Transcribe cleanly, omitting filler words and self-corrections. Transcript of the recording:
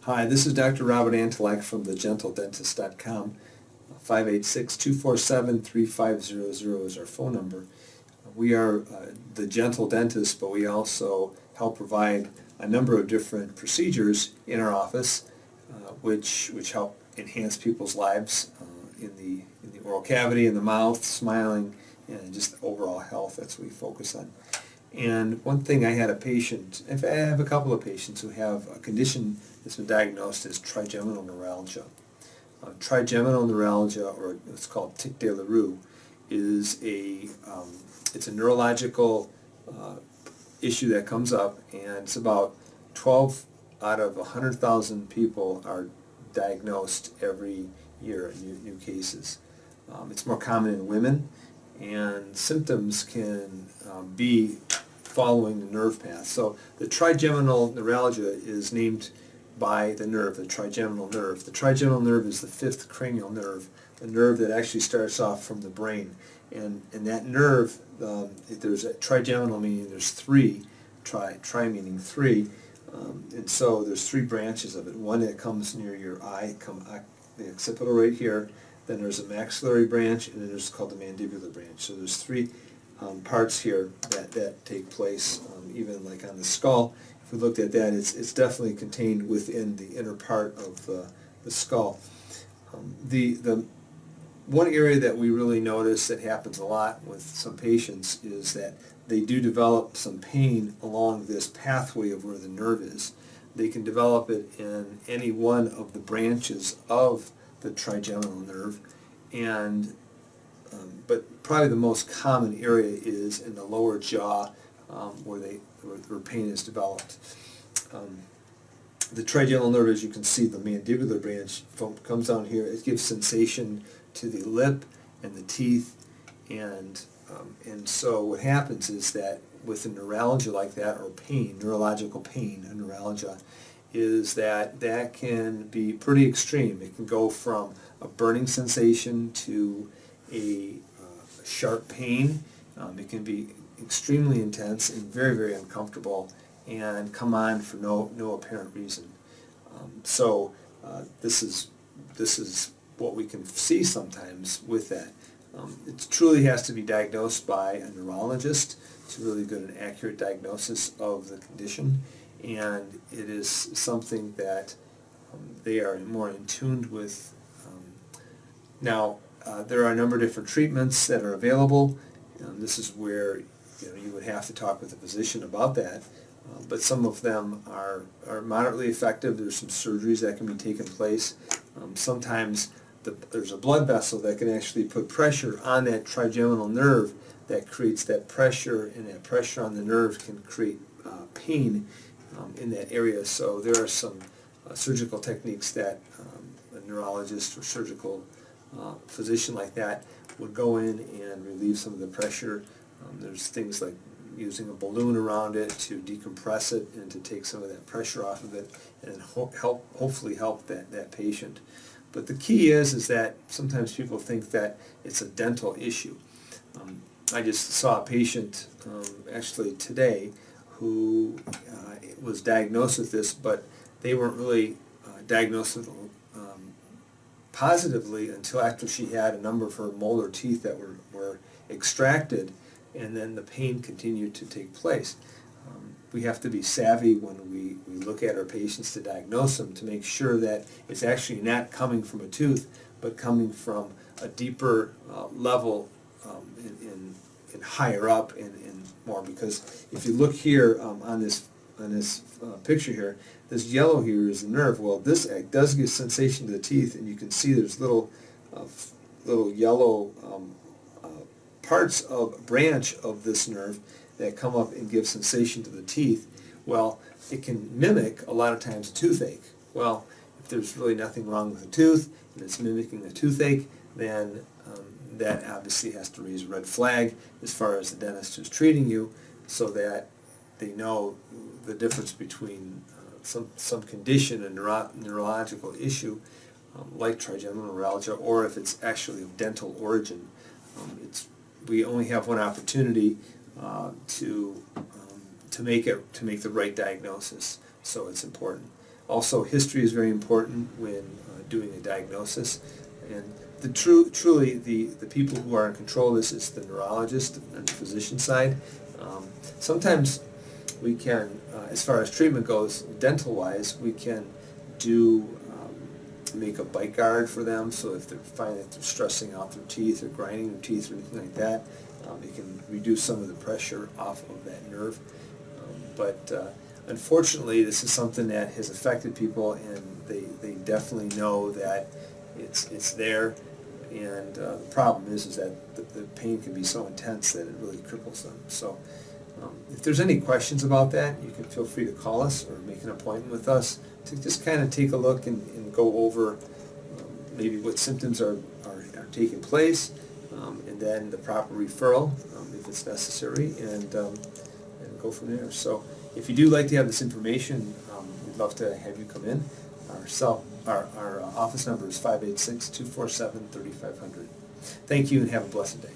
Hi, this is Dr. Robert Antolak from thegentledentist.com. 586-247-3500 is our phone number. We are the Gentle Dentist, but we also help provide a number of different procedures in our office which help enhance people's lives in the oral cavity, in the mouth, smiling, and just overall health. That's what we focus on. And one thing, I had a patient, I have a couple of patients who have a condition that's been diagnosed as trigeminal neuralgia. Trigeminal neuralgia, or it's called Tic Douloureux, is it's a neurological issue that comes up, and it's about 12 out of 100,000 people are diagnosed every year, new cases. It's more common in women, and symptoms can be following the nerve path. So the trigeminal neuralgia is named by the nerve, the trigeminal nerve. The trigeminal nerve is the fifth cranial nerve, a nerve that actually starts off from the brain. And that nerve, there's a trigeminal meaning there's three, tri meaning three, and so there's three branches of it. One that comes near your eye, the occipital right here, then there's a maxillary branch, and then there's called the mandibular branch. So there's three parts here that take place, even like on the skull. If we looked at that, it's definitely contained within the inner part of the skull. The one area that we really notice that happens a lot with some patients is that they do develop some pain along this pathway of where the nerve is. They can develop it in any one of the branches of the trigeminal nerve, and but probably the most common area is in the lower jaw, where pain is developed. The trigeminal nerve, as you can see, the mandibular branch comes down here. It gives sensation to the lip and the teeth, and so what happens is that with a neuralgia like that, or pain, neurological pain, a neuralgia, is that can be pretty extreme. It can go from a burning sensation to a sharp pain. It can be extremely intense and very, very uncomfortable, and come on for no apparent reason. This is what we can see sometimes with that. It truly has to be diagnosed by a neurologist. It's a really good and accurate diagnosis of the condition, and it is something that they are more in tune with. Now, there are a number of different treatments that are available. This is where you would have to talk with a physician about that. But some of them are moderately effective. There's some surgeries that can be taken place. Sometimes there's a blood vessel that can actually put pressure on that trigeminal nerve that creates that pressure, and that pressure on the nerve can create pain in that area. So there are some surgical techniques that a neurologist or surgical physician like that would go in and relieve some of the pressure. There's things like using a balloon around it to decompress it and to take some of that pressure off of it, and hopefully help that patient. But the key is that sometimes people think that it's a dental issue. I just saw a patient actually today who was diagnosed with this, but they weren't really diagnosed with positively until after she had a number of her molar teeth that were extracted, and then the pain continued to take place. We have to be savvy when we look at our patients to diagnose them, to make sure that it's actually not coming from a tooth, but coming from a deeper level in higher up and more. Because if you look here on this picture here, this yellow here is the nerve. Well, this does give sensation to the teeth, and you can see there's little yellow parts of branch of this nerve that come up and give sensation to the teeth. Well, it can mimic a lot of times toothache. Well, if there's really nothing wrong with the tooth and it's mimicking the toothache, then that obviously has to raise a red flag as far as the dentist who's treating you, so that they know the difference between some condition, a neurological issue like trigeminal neuralgia, or if it's actually of dental origin. We only have one opportunity to make the right diagnosis, so it's important. Also, history is very important when doing a diagnosis. And truly, the people who are in control of this is the neurologist and the physician side. Sometimes we can, as far as treatment goes, dental-wise, we can make a bite guard for them, so if they find that they're stressing out their teeth or grinding their teeth or anything like that, it can reduce some of the pressure off of that nerve. But unfortunately, this is something that has affected people, and they definitely know that it's there. And the problem is that the pain can be so intense that it really cripples them. So if there's any questions about that, you can feel free to call us or make an appointment with us to just kind of take a look and go over maybe what symptoms are taking place, and then the proper referral if it's necessary, and go from there. So if you do like to have this information, we'd love to have you come in. Our office number is 586-247-3500. Thank you, and have a blessed day.